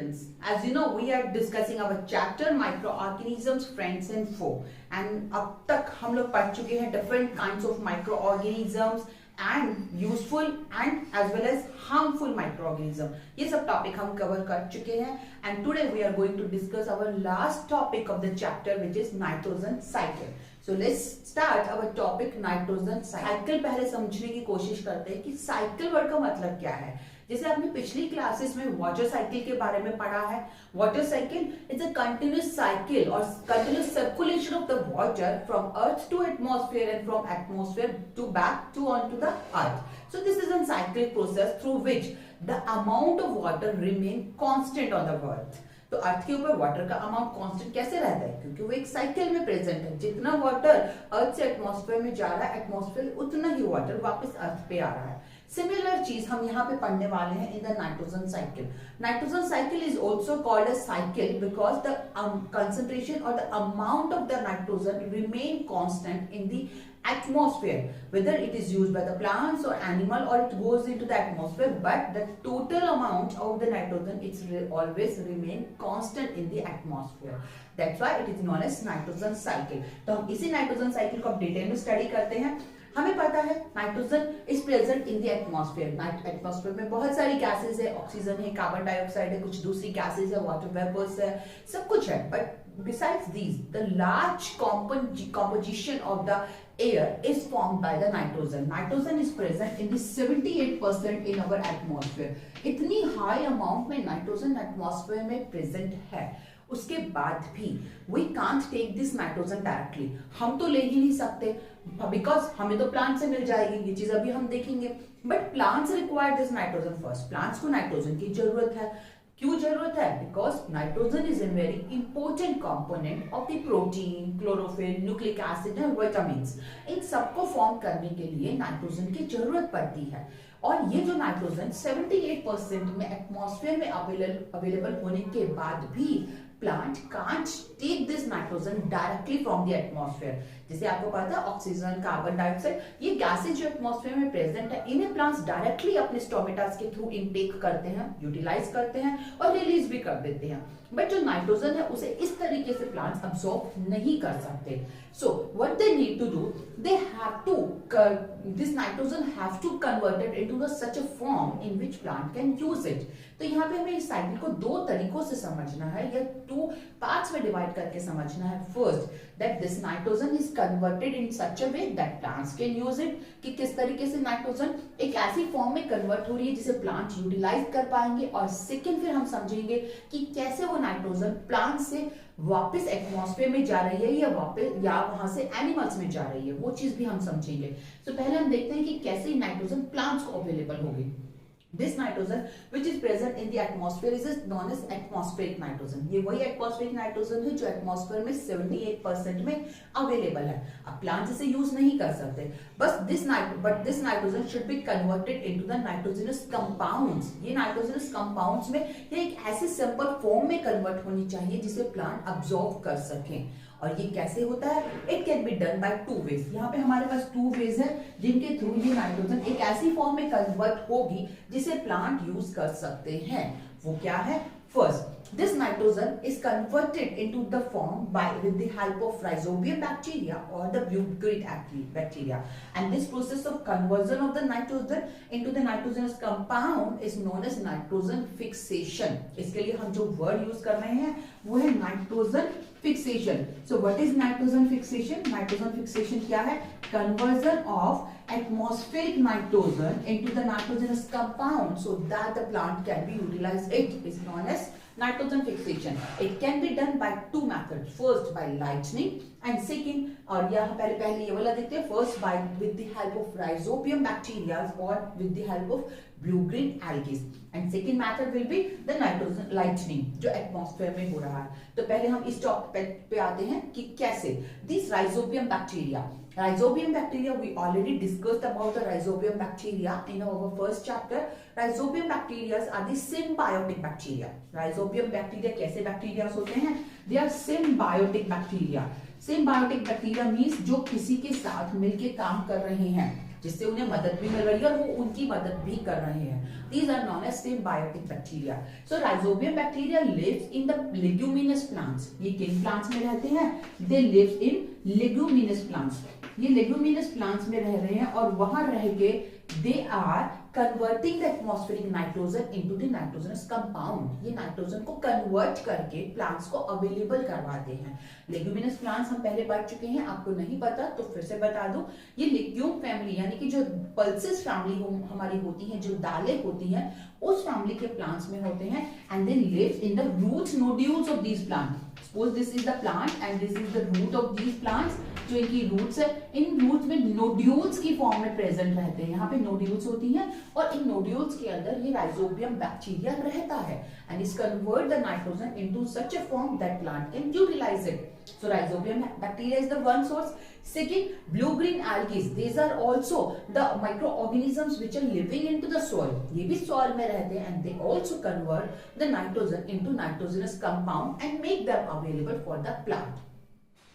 students, as you know, we are discussing our chapter microorganisms, friends and foe. And अब तक हम लोग पढ़ चुके हैं different kinds of microorganisms and useful and as well as harmful microorganism. ये सब topic हम cover कर चुके हैं. And today we are going to discuss our last topic of the chapter, which is nitrogen cycle. So let's start our topic nitrogen cycle. पहले समझने की कोशिश करते हैं कि cycle वर्ड का मतलब क्या है. जैसे आपने पिछली क्लासेस में वाटर साइकिल के बारे में पढ़ा है. Water cycle is a continuous cycle और continuous circulation of the water from earth to atmosphere and from atmosphere to back to on to the earth. So this is a cyclic process through which the amount of water remain constant on the earth. तो earth के ऊपर water का amount constant कैसे रहता है? क्योंकि वो एक साइकिल में प्रेजेंट है. जितना वाटर अर्थ से एटमॉस्फेयर में जा रहा है, एटमॉस्फेयर उतना ही वाटर वापस अर्थ पे आ रहा है. सिमिलर चीज हम यहाँ पे पढ़ने वाले हैं in the nitrogen cycle. Nitrogen cycle is also called a cycle because the concentration और the amount of the nitrogen remain constant in the atmosphere, whether it is used by the plants or animal or it goes into the atmosphere, but the total amount of the nitrogen it's always remain constant in the atmosphere. That's why it is known as nitrogen cycle. तो हम इसी nitrogen cycle को अब detail में study करते हैं. हमें पता है nitrogen is present in the atmosphere. Atmosphere में बहुत सारी गैसेस है, ऑक्सीजन है, कार्बन डाइऑक्साइड है, कुछ दूसरी गैसेस है, वाटर वेपर्स है, सब कुछ है. But besides these, the large composition of the air is formed by the nitrogen. Nitrogen is present in the 78% in our atmosphere. इतनी high amount में nitrogen atmosphere में present है. उसके बाद भी we can't take this nitrogen directly. हम तो ले ही नहीं सकते because हमें तो प्लांट से मिल जाएगी. ये चीज अभी हम देखेंगे. But plants require this nitrogen first. Plants को नाइट्रोजन की जरूरत है. क्यों जरूरत है? Because nitrogen is a very important component of the protein, chlorophyll, nucleic acid and vitamins. इन सबको फॉर्म करने के लिए नाइट्रोजन की जरूरत पड़ती है. और ये जो नाइट्रोजन 78% में एटमॉस्फेयर में अवेलेबल होने के बाद भी plant can't take this nitrogen directly from the atmosphere. जैसे आपको पता है ऑक्सीजन, कार्बन डाइऑक्साइड, ये गैसेज जो एटमॉस्फेयर में प्रेजेंट है, इन्हें प्लांट्स डायरेक्टली अपने स्टोमेटास के थ्रू इनटेक करते हैं, यूटिलाइज करते हैं और रिलीज भी कर देते हैं. बट जो नाइट्रोजन है उसे इस तरीके से प्लांट्स अब्सॉर्ब नहीं कर सकते. So what they need to do, they have to this nitrogen have to converted into such a form in which plant can use it. तो यहाँ पे हमें इस साइकिल को दो तरीकों से समझना है या टू पार्ट्स में डिवाइड करके समझना है. First, that this nitrogen is converted in such a way that plants can use it. कि किस तरीके से नाइट्रोजन एक ऐसी फॉर्म में कन्वर्ट हो रही है जिसे प्लांट यूटिलाइज कर पाएंगे. और सेकेंड, फिर हम समझेंगे कि कैसे वो नाइट्रोजन प्लांट से वापस एटमॉस्फेयर में जा रही है या वापस या वहां से एनिमल्स में जा रही है, वो चीज भी हम समझेंगे. तो पहले हम देखते हैं कि कैसे नाइट्रोजन प्लांट्स को अवेलेबल होगी. This nitrogen which is present in the atmosphere is known as atmospheric nitrogen. ये वही atmospheric nitrogen है जो atmosphere में 78% में अवेलेबल है. अब प्लांट इसे यूज नहीं कर सकते. बस this nitrogen should be converted into the nitrogenous compounds. ये nitrogenous compounds में ये एक ऐसे सिंपल फॉर्म में कन्वर्ट होनी चाहिए जिसे प्लांट अब्सॉर्ब कर सकें. और ये कैसे होता है? It can be done by two ways. यहाँ पे हमारे पास टू वेज है जिनके थ्रू ये नाइट्रोजन एक ऐसी फॉर्म में कन्वर्ट होगी जिसे प्लांट यूज कर सकते हैं. वो क्या है? First, this nitrogen is converted into the form with the help of rhizobium bacteria or the blue-green bacteria. And this process of conversion of the nitrogen into the nitrogenous compound is known as nitrogen fixation. इसके लिए हम जो word use कर रहे हैं वो है nitrogen fixation. So what is nitrogen fixation? Nitrogen fixation क्या है? Conversion of atmospheric nitrogen into the nitrogenous compound so that the plant can be utilized. It is known as nitrogen fixation. It can be done by two methods. First by lightning and second, और यहाँ पहले ये वाला देखते हैं. First by with the help of rhizobium bacteria or with the help of blue-green algae. And second method will be the nitrogen lightning जो atmosphere में हो रहा है. तो पहले हम इस टॉपिक पे आते हैं कि कैसे this rhizobium bacteria. Rhizobium bacteria, we already discussed about the rhizobium bacteria in our first chapter. Rhizobium bacteria are the symbiotic bacteria. Rhizobium bacteria कैसे bacteria होते हैं? They are symbiotic bacteria. Symbiotic bacteria means जो किसी के साथ मिलके काम कर रहे हैं. जिससे उन्हें मदद भी मिल रही है और वो उनकी मदद भी कर रहे हैं. These are known as symbiotic bacteria. So rhizobium bacteria lives in the leguminous plants. ये किन plants में रहते हैं? They live in leguminous plants. ये लेग्यूमिनस प्लांट्स में रह रहे हैं और वहां रह के they are converting the atmospheric nitrogen into the nitrogenous compound. ये नाइट्रोजन को कन्वर्ट करके प्लांट्स को अवेलेबल करवाते हैं. लेग्यूमिनस प्लांट्स हम पहले पढ़ चुके हैं, आपको नहीं पता तो फिर से बता दूं. ये लेग्यूम फैमिली यानी कि जो पल्सेस फैमिली हमारी होती है, जो दालें होती हैं, उस फैमिली के प्लांट्स में होते हैं. And they live in the roots nodules of these plant. Suppose this is the plant and this is the root of these plants. जो इनकी रूट्स है, इन रूट्स में नोड्यूल्स की फॉर्म में प्रेजेंट रहते हैं. यहाँ पे नोड्यूल्स होती हैं और इन नोड्यूल्स के अंदर ये राइजोबियम बैक्टीरिया रहता है and is convert the nitrogen into such a form that plant can utilise it. So rhizobium bacteria is the one source. Second, blue-green algae. These are also the microorganisms which are living into the soil. ये भी soil में रहते हैं and they also convert the nitrogen into nitrogenous compound and make them available for the plant.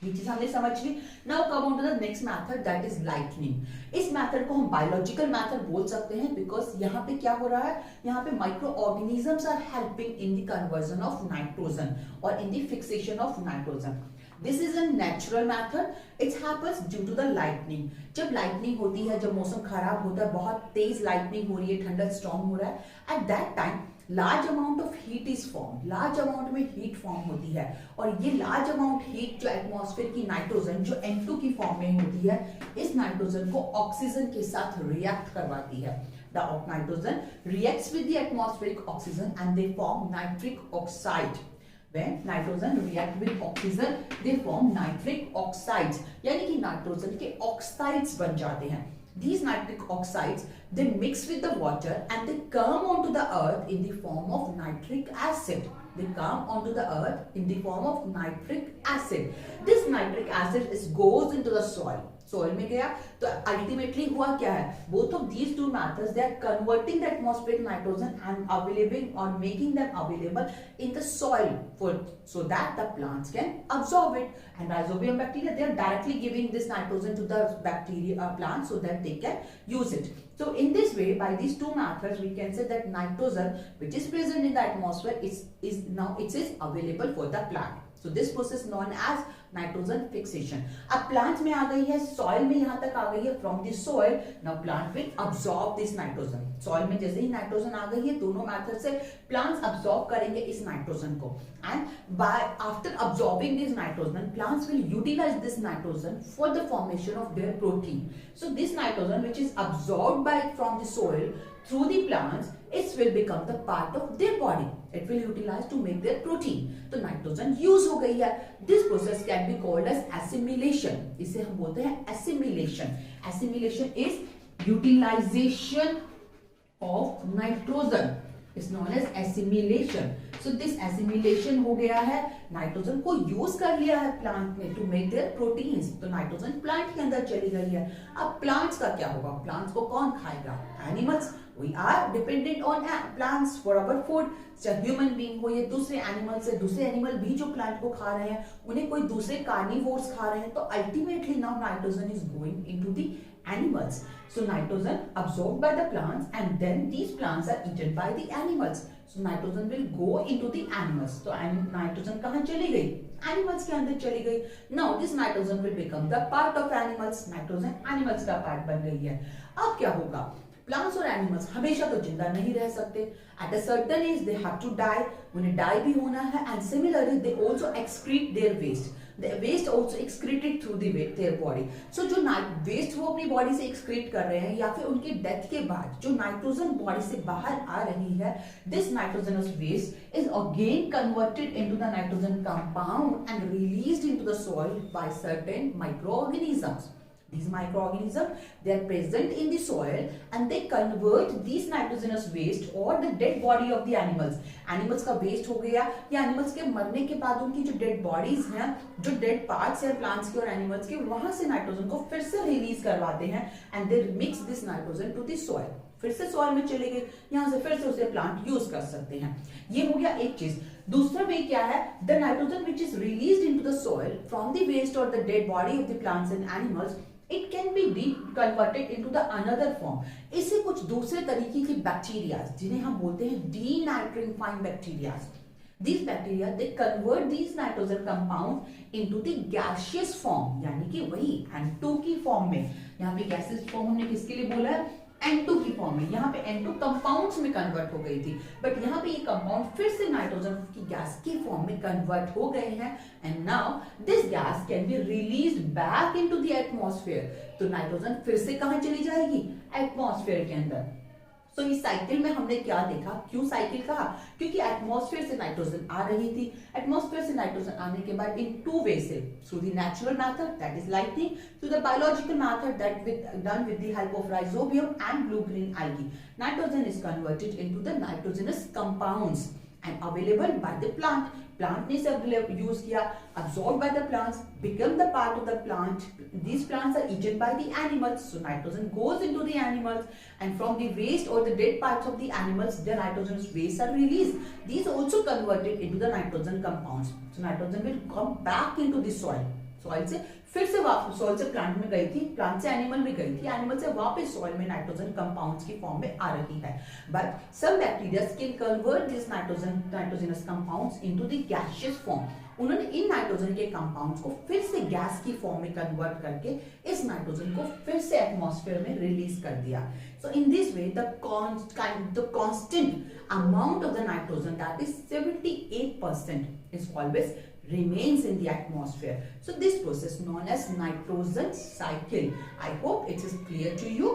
ये चीज हमने समझ ली. Now come on to the next method, that is lightning. इस मेथड को हम बायोलॉजिकल मेथड बोल सकते हैं बिकॉज यहाँ पे क्या हो रहा है, यहाँ पे micro organisms are helping in the conversion of nitrogen और in the fixation of nitrogen. This is a natural method. It happens due to the lightning. जब lightning होती है, जब मौसम खराब होता है, बहुत तेज lightning हो रही है, ठंडा storm हो रहा है, at that time large amount of heat is formed. large amount में heat form होती है और ये large amount heat जो atmosphere की नाइट्रोजन जो N2 की फॉर्म में होती है, इस नाइट्रोजन को ऑक्सीजन के साथ रिएक्ट करवाती है. The nitrogen reacts with the atmospheric oxygen and they form nitric oxide. When nitrogen react with oxygen, they form nitric oxides. यानी कि नाइट्रोजन के ऑक्साइड्स बन जाते हैं. These nitric oxides they mix with the water and they come onto the earth in the form of nitric acid. They come onto the earth in the form of nitric acid. This nitric acid goes into the soil. Soil में गया तो ultimately हुआ क्या है, both of these two methods they are converting the atmospheric nitrogen and available और making them available in the soil for so that the plants can absorb it. And rhizobium bacteria, they are directly giving this nitrogen to the bacteria plant so that they can use it. So in this way, by these two methods, we can say that nitrogen which is present in the atmosphere is now it is available for the plant. So this process known as nitrogen fixation. अब plant में आ गई है, soil में यहाँ तक आ गई है. From the soil, now plant will absorb this nitrogen. Soil में जैसे ही nitrogen आ गई है, दोनों मेथड से plants absorb करेंगे इस nitrogen को. And by after absorbing this nitrogen, plants will utilize this nitrogen for the formation of their protein. So this nitrogen which is absorbed by from the soil through the plants, it will become the part of their body. It will utilize to make their protein. तो nitrogen use हो गई है. This process can be called as assimilation. इसे हम बोलते हैं assimilation. Assimilation is utilization of nitrogen. It's known as assimilation. So this assimilation हो गया है, नाइट्रोजन को यूज कर लिया है प्लांट ने टू मेक देयर प्रोटीन्स. तो नाइट्रोजन प्लांट के अंदर चली गई है. अब प्लांट्स का क्या होगा, प्लांट्स को कौन खाएगा, animals. We are dependent on plants for our food. चाहे ह्यूमन बीइंग हो या दूसरे एनिमल से, दूसरे एनिमल भी जो प्लांट को खा रहे हैं, उन्हें कोई दूसरे कार्निवोर्स खा रहे हैं, तो ultimately now nitrogen is going into the animals. So nitrogen absorbed by the plants and then these plants are eaten by the animals. So nitrogen will go into the animals. So nitrogen कहाँ चली गई, animals के अंदर चली गई. Now this nitrogen will become the part of animals. Nitrogen animals का part बन गई है. अब क्या होगा, प्लांट्स और एनिमल्स हमेशा तो जिंदा नहीं रह सकते. At a certain age they have to die. उन्हें डाई भी होना है. And similarly they also excrete their waste. The waste also excreted through their body. So जो वेस्ट वो अपनी बॉडी से एक्सक्रीट कर रहे हैं या फिर उनकी डेथ के बाद जो नाइट्रोजन बॉडी से बाहर आ रही है, this nitrogenous waste is again converted into the nitrogen compound and released into the soil by certain microorganisms. These microorganisms, they are present in the soil and they convert these nitrogenous waste or the dead body of the animals. Animals का waste हो गया या animals के मरने के बाद उनकी जो dead bodies हैं, जो dead parts हैं plants के और animals के, वहां से नाइट्रोजन को फिर से रिलीज करवाते हैं and they mix this nitrogen to the soil. फिर से soil में चले गए, यहाँ से फिर से उसे प्लांट यूज कर सकते हैं. ये हो गया एक चीज. दूसरा वे क्या है, the nitrogen which is released into the soil from the waste or the dead body of the plants and animals, it can B D converted into the another form. इससे कुछ दूसरे तरीके के बैक्टीरिया जिन्हें हम बोलते हैं डीनाइट्रिफाइंग bacteria, these bacteria they convert these nitrogen compounds into the gaseous form, यानी कि वही N2 की फॉर्म में। यहाँ पे gaseous फॉर्म हमने किसके लिए बोला है? N2 की फॉर्म में। यहाँ पे N2 कंपाउंड्स में कन्वर्ट हो गई थी, बट यहाँ पे ये कंपाउंड फिर से नाइट्रोजन की गैस की फॉर्म में कन्वर्ट हो गए हैं, and now this gas can be released back into the atmosphere. तो नाइट्रोजन फिर से कहाँ चली जाएगी? एटमॉस्फेयर के अंदर। तो इस साइकिल में हमने क्या देखा? क्यों साइकिल कहा? क्योंकि एटमॉस्फेयर से नाइट्रोजन आ रही थी, एटमॉस्फेयर से नाइट्रोजन आने के बाद इन टू वे से, through the natural method that is lightning, through the biological method that done with the help of rhizobium and blue green algae, nitrogen is converted into the nitrogenous compounds and available by the plant. Plant ने सब use किया, absorbed by the plants, become the part of the plant. These plants are eaten by the animals, so nitrogen goes into the animals, and from the waste or the dead parts of the animals, the nitrogen waste are released. These are also converted into the nitrogen compounds. So nitrogen will come back into the soil. Soil से फिर से वापस, soil से plant में गई थी, plant से animal में गई थी, एनिमल से वापस सॉइल में नाइट्रोजन कंपाउंड्स की फॉर्म में आ रही है। But some bacteria can convert this nitrogenous compounds into the gaseous form. उन्होंने इन नाइट्रोजन के कंपाउंड्स को फिर से गैस की फॉर्म में कन्वर्ट करके इस नाइट्रोजन को फिर से एटमॉस्फेयर में रिलीज कर दिया। So in this way the constant amount of the nitrogen that is 78% is always remains in the atmosphere. So this process known as nitrogen cycle. I hope it is clear to you.